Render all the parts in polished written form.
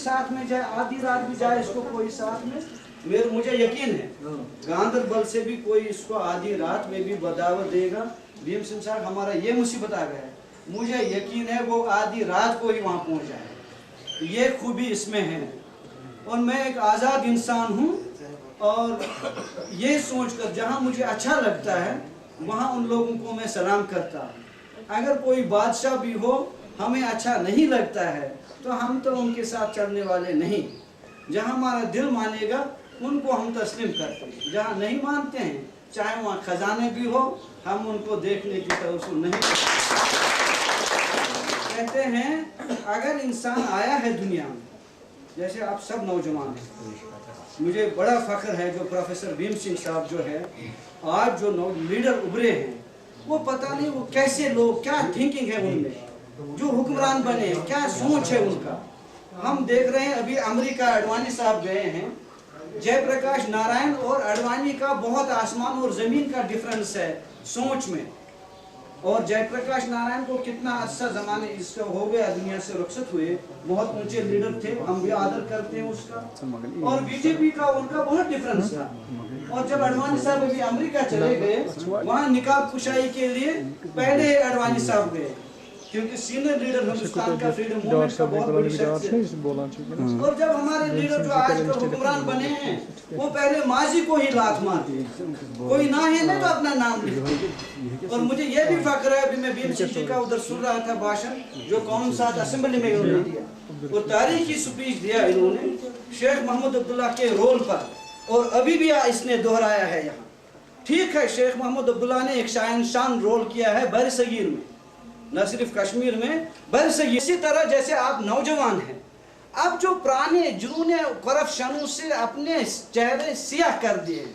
साथ में जाए, आधी रात भी जाए इसको कोई साथ में, मुझे यकीन है गांधरबल से भी कोई इसको आधी रात में भी बदावत देगा। भीम सिंह साहब हमारा ये मुसीबत आ गया है, मुझे यकीन है वो आधी रात को ही वहाँ पहुँच जाए। ये खूबी इसमें है। और मैं एक आज़ाद इंसान हूँ और ये सोचकर जहाँ मुझे अच्छा लगता है वहाँ उन लोगों को मैं सलाम करता हूँ। अगर कोई बादशाह भी हो हमें अच्छा नहीं लगता है तो हम तो उनके साथ चलने वाले नहीं। जहाँ हमारा दिल मानेगा उनको हम तस्लीम करते हैं, जहाँ नहीं मानते हैं चाहे वहाँ खजाने भी हो हम उनको देखने की तवज्जो नहीं करते। कहते हैं अगर इंसान आया है दुनिया में, जैसे आप सब नौजवान हैं, मुझे बड़ा फख्र है जो प्रोफेसर भीम सिंह साहब जो है आज जो लीडर उभरे हैं, वो पता नहीं वो कैसे लोग, क्या थिंकिंग है उनमें, जो हुक्मरान बने हैं क्या सोच है उनका। हम देख रहे हैं अभी अमेरिका अडवाणी साहब गए हैं, जयप्रकाश नारायण और अडवाणी का बहुत आसमान और जमीन का डिफरेंस है सोच में। और जयप्रकाश नारायण को कितना अच्छा जमाने इसका हो गया, दुनिया से रुखसत हुए, बहुत ऊंचे लीडर थे, हम भी आदर करते हैं उसका। और बीजेपी का उनका बहुत डिफरेंस था। और जब अडवाणी साहब अभी अमेरिका चले गए, वहाँ निकाब कुशाई के लिए पहले अडवाणी साहब गए, क्योंकि सीनियर लीडर हिंदुस्तान का फ्रीडम मूवमेंट का बहुत बड़ी शख्सियत है। और जब हमारे लीडर जो आज के हुक्मरान बने हैं वो पहले माजी को ही लात मारते हैं, कोई ना है ना तो अपना नाम लिखते। और मुझे ये भी फख्र है, अभी मैं भीम सिंह जी का उधर सुन रहा था भाषण जो कौम साथ असेंबली में उन्होंने दिया, वो तारीखी स्पीच दिया इन्होंने शेख मोहम्मद अब्दुल्ला के रोल पर, और अभी भी इसने दोहराया है यहाँ। ठीक है, शेख मोहम्मद अब्दुल्ला ने एक शान रोल किया है बर सगीर में, न सिर्फ कश्मीर में बल्कि इसी तरह जैसे आप नौजवान हैं, अब जो पुराने जुनून करप्शनों से अपने चेहरे सियाह कर दिए हैं,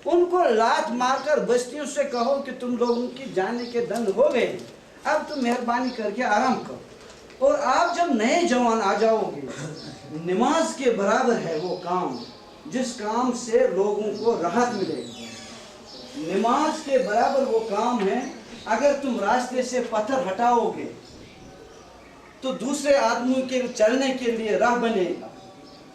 उनको लात मारकर बस्तियों से कहो कि तुम लोगों की जाने के दंड हो गए, अब तुम मेहरबानी करके आराम करो। और आप जब नए जवान आ जाओगे, नमाज के बराबर है वो काम जिस काम से लोगों को राहत मिलेगी, नमाज के बराबर वो काम है। अगर तुम रास्ते से पत्थर हटाओगे तो दूसरे आदमी के चलने के लिए राह बनेगा।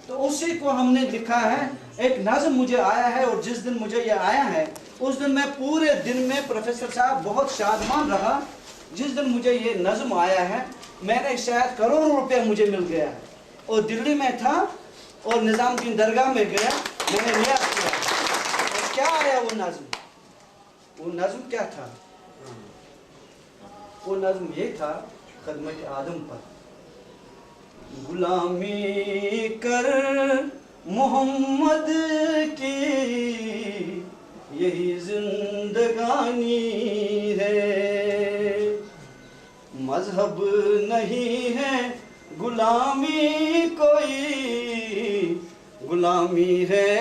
तो उसी को हमने लिखा है, एक नज़्म मुझे आया है, और जिस दिन मुझे ये आया है उस दिन मैं पूरे दिन में प्रोफेसर साहब बहुत शादमान रहा। जिस दिन मुझे ये नज़्म आया है मैंने शायद करोड़ों रुपए मुझे मिल गया है, और दिल्ली में था और निज़ामुद्दीन दरगाह में गया, मैंने लिया किया। और क्या आया वो नज़्म क्या था? वो नज़्म ये था, खदमत आदम पर गुलामी कर मोहम्मद की यही जिंदगानी है, मजहब नहीं है गुलामी कोई, गुलामी है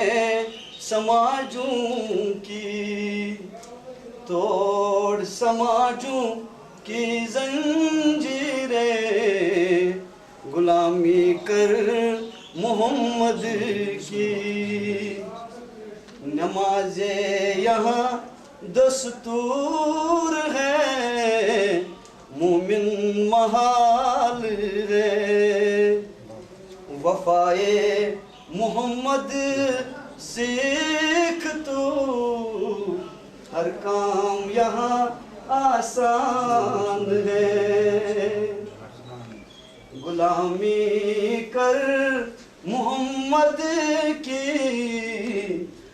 समाजों की, तोड़ समाजों की जंजीरें, गुलामी कर मोहम्मद की, नमाज़े यहाँ दस्तूर है, मोमिन महाल है, वफ़ाए मोहम्मद सीख तू, हर काम यहाँ आसान है, गुलामी कर मोहम्मद की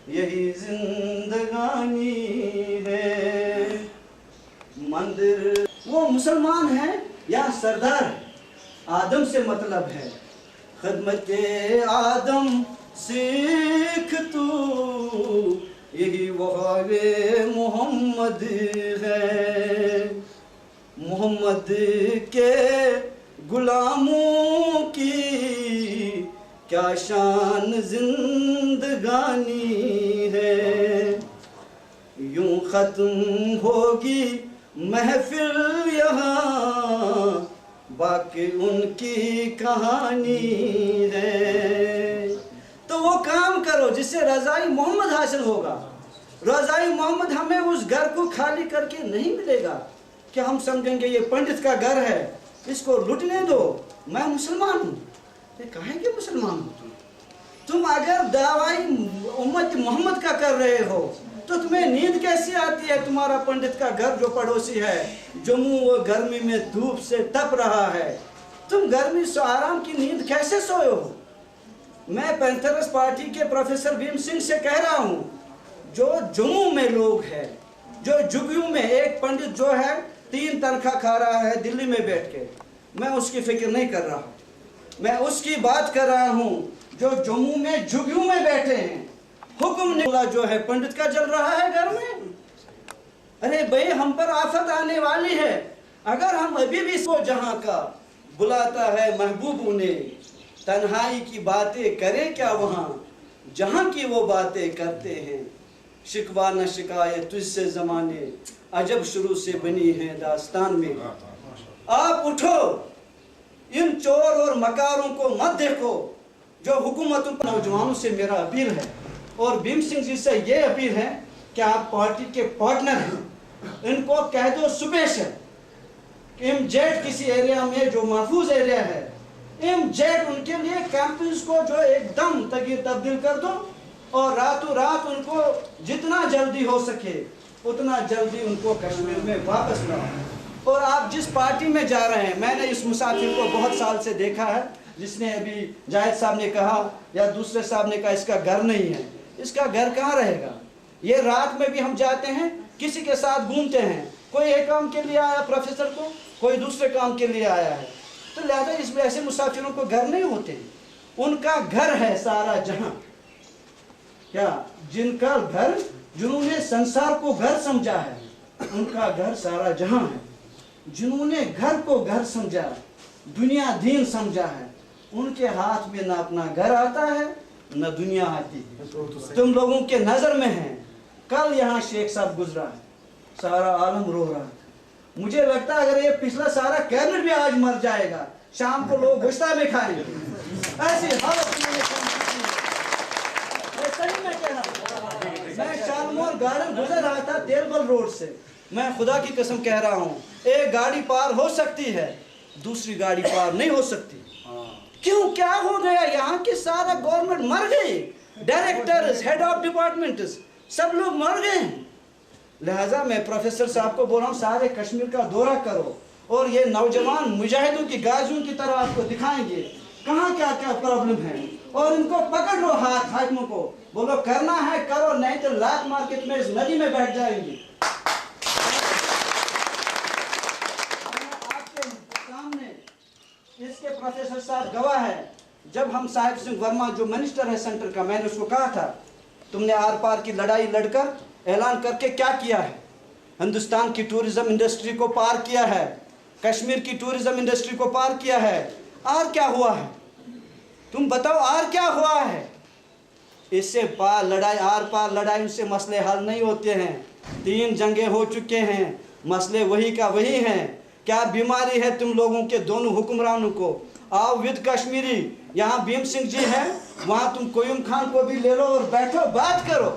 यही जिंदगानी है। मंदिर वो मुसलमान है या सरदार है, आदम से मतलब है, खिदमत आदम सीख तू, यही वफ़ाए मोहम्मद है, मोहम्मद के गुलामों की क्या शान जिंदगानी है, यूं खत्म होगी महफिल यहाँ, बाकी उनकी कहानी है। तो वो काम करो जिससे रज़ाई मोहम्मद हासिल होगा। रज़ाई मोहम्मद हमें उस घर को खाली करके नहीं मिलेगा कि हम समझेंगे ये पंडित का घर है, इसको लुटने दो, मैं मुसलमान हूँ। तो कहे कि मुसलमान हो तुम अगर दावाई उम्मत मोहम्मद का कर रहे हो तो तुम्हें नींद कैसे आती है? तुम्हारा पंडित का घर जो पड़ोसी है जम्मू, वो गर्मी में धूप से तप रहा है, तुम गर्मी से आराम की नींद कैसे सोए हो? मैं पैंथरस पार्टी के प्रोफेसर भीम सिंह से कह रहा हूँ, जो जम्मू में लोग हैं, जो जुगनू में एक पंडित जो है 3 तनख्वाह खा रहा है दिल्ली में बैठ के, मैं उसकी फिक्र नहीं कर रहा, मैं उसकी बात कर रहा हूँ जो जम्मू में जुगनू में बैठे हैं। हुक्म निकला जो है पंडित का जल रहा है घर में। अरे भाई, हम पर आफत आने वाली है। अगर हम अभी भी इसको जहाँ का बुलाता है महबूब उन्हें, तन्हाई की बातें करें क्या वहाँ जहाँ की वो बातें करते हैं। शिकवा न शिकायत तुझसे ज़माने, अजब शुरू से बनी है दास्तान में। आप उठो, इन चोर और मकारों को मत देखो। जो हुकूमतों पर नौजवानों से मेरा अपील है और भीम सिंह जी से ये अपील है कि आप पार्टी के पार्टनर हैं, इनको कह दो स्पेशल एमजेड किसी एरिया में जो महफूज एरिया है, एमजेड उनके लिए कैंपस को जो एकदम तब्दील कर दो और रातों रात उनको जितना जल्दी हो सके उतना जल्दी उनको कश्मीर में वापस लाओ। और आप जिस पार्टी में जा रहे हैं, मैंने इस मुसाफिर को बहुत साल से देखा है, जिसने अभी जाहिद साहब ने कहा या दूसरे साहब ने कहा इसका घर नहीं है। इसका घर कहाँ रहेगा? ये रात में भी हम जाते हैं, किसी के साथ घूमते हैं, कोई एक काम के लिए आया प्रोफेसर को, कोई दूसरे काम के लिए आया है, तो लिहाजा इसमें ऐसे मुसाफिरों को घर नहीं होते। उनका घर है सारा जहां। क्या जिनका घर, जिन्होंने संसार को घर समझा है, उनका घर सारा जहां है। जिन्होंने घर को घर समझा, दुनिया दीन समझा है, उनके हाथ में ना अपना घर आता है न दुनिया आती है। तुम लोगों के नजर में है। कल यहाँ शेख साहब गुजरा है, सारा आलम रो रहा था। मुझे लगता है अगर ये पिछला सारा कैबिनेट भी आज मर जाएगा, शाम को लोग गुस्सा में खाएंगे। ऐसी हालत में कह रहा हूँ। मैं शालमोर गार्डन गुजर रहा था तेलबल रोड से, मैं खुदा की कसम कह रहा हूँ, एक गाड़ी पार हो सकती है, दूसरी गाड़ी पार नहीं हो सकती। क्यों, क्या हो गया? यहाँ के सारा गवर्नमेंट मर गए, डायरेक्टर्स, हेड ऑफ डिपार्टमेंट्स सब लोग मर गए। लिहाजा मैं प्रोफेसर साहब को बोल रहा हूँ, सारे कश्मीर का दौरा करो और ये नौजवान मुजाहिदों की गाजियों की तरह आपको दिखाएंगे कहाँ क्या क्या प्रॉब्लम है, और इनको पकड़ लो हाथ हाकिमों को, बोलो करना है करो, नहीं तो लाख मार्केट में इस नदी में बैठ जाएंगे। आपके सामने इसके प्रोफेसर साहब गवाह है। जब हम साहिब सिंह वर्मा जो मिनिस्टर है सेंटर का, मैंने उसको कहा था तुमने आर पार की लड़ाई लड़कर ऐलान करके क्या किया है? हिंदुस्तान की टूरिज्म इंडस्ट्री को पार किया है, कश्मीर की टूरिज्म इंडस्ट्री को पार किया है, और क्या हुआ है? तुम बताओ और क्या हुआ है? इससे पार लड़ाई, आर पार लड़ाई, उनसे मसले हल नहीं होते हैं। 3 जंगें हो चुके हैं, मसले वही का वही हैं। क्या बीमारी है तुम लोगों के दोनों हुक्मरानों को? आओ विद कश्मीरी, यहाँ भीम सिंह जी हैं, वहाँ तुम कोयूम खान को भी ले लो और बैठो बात करो।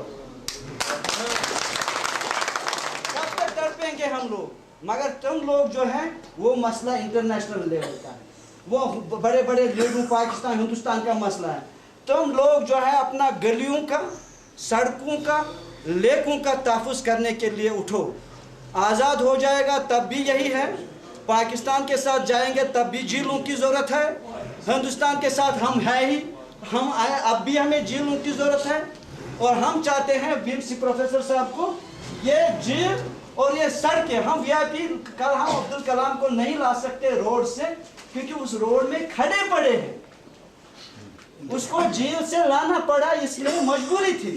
कब तक तड़पेंगे हम लोग? मगर तुम लोग जो हैं वो मसला इंटरनेशनल लेवल का है, वो बड़े बड़े लीडरों पाकिस्तान हिंदुस्तान का मसला है। तुम लोग जो है अपना गलियों का, सड़कों का, लेकों का तहफ़्फ़ुज़ करने के लिए उठो। आज़ाद हो जाएगा तब भी यही है, पाकिस्तान के साथ जाएंगे तब भी झीलों की ज़रूरत है, हिंदुस्तान के साथ हम है ही, हम आए अब भी हमें झीलों की ज़रूरत है। और हम चाहते हैं भीम सिंह प्रोफेसर साहब को ये झील और ये सड़कें, हम वीआईपी कल हम अब्दुल कलाम को नहीं ला सकते रोड से, क्योंकि उस रोड में खड़े पड़े हैं, उसको जेल से लाना पड़ा, इसलिए मजबूरी थी।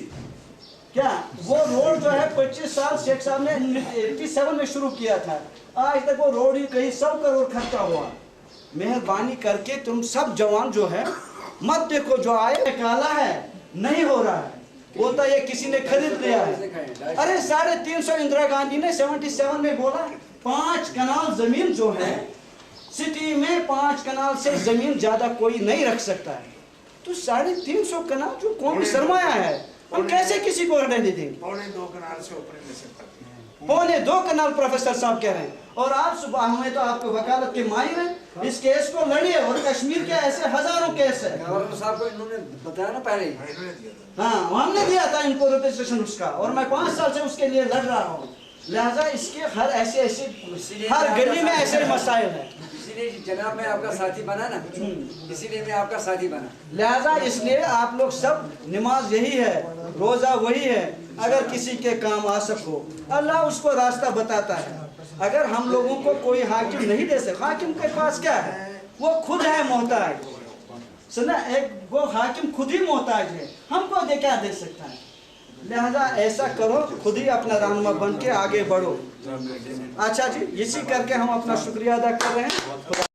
क्या वो रोड जो है 25 साल शेख साहब ने 87 में शुरू किया था, आज तक वो रोड ही कहीं 100 करोड़ खर्चा हुआ। मेहरबानी करके तुम सब जवान जो है मत देखो, जो आए काला है नहीं हो रहा है, बोलता ये किसी ने खरीद लिया है। अरे 350 इंदिरा गांधी ने 77 में बोला 5 कनाल जमीन जो है सिटी में, 5 कनाल से जमीन ज्यादा कोई नहीं रख सकता है। तो 350 कनाल जो कौन सरमाया है, हम कैसे किसी को रहने देंगे? 2.25 कनाल से ऊपर नहीं सकता। 2.25 कनाल प्रोफेसर साहब कह रहे हैं। और आप सुबह हमें तो आपको वकालत के माहिर हैं, इस केस को लड़िए। और कश्मीर के ऐसे हजारों केस है। गवर्नर साहब को इन्होंने बताया ना पहले ही। हाँ, हमने दिया था इनको रजिस्ट्रेशन उसका, और मैं 5 साल से उसके लिए लड़ रहा हूँ। लिहाजा इसके हर ऐसे हर गली में ऐसे मसाइल हैं। इसीलिए जनाब मैं आपका साथी बना ना, इसीलिए मैं आपका साथी बना। लिहाजा इसलिए आप लोग सब, नमाज यही है, रोजा वही है, अगर किसी के काम आ सको अल्लाह उसको रास्ता बताता है। अगर हम लोगों को कोई हाकिम नहीं दे सकता, हाकिम के पास क्या है, वो खुद है मोहताज। सुना, एक वो हाकिम खुद ही मोहताज है, हमको दे क्या दे सकता है। लिहाजा ऐसा करो, खुद ही अपना रहनुमा बन के आगे बढ़ो। अच्छा जी, इसी करके हम अपना शुक्रिया अदा कर रहे हैं।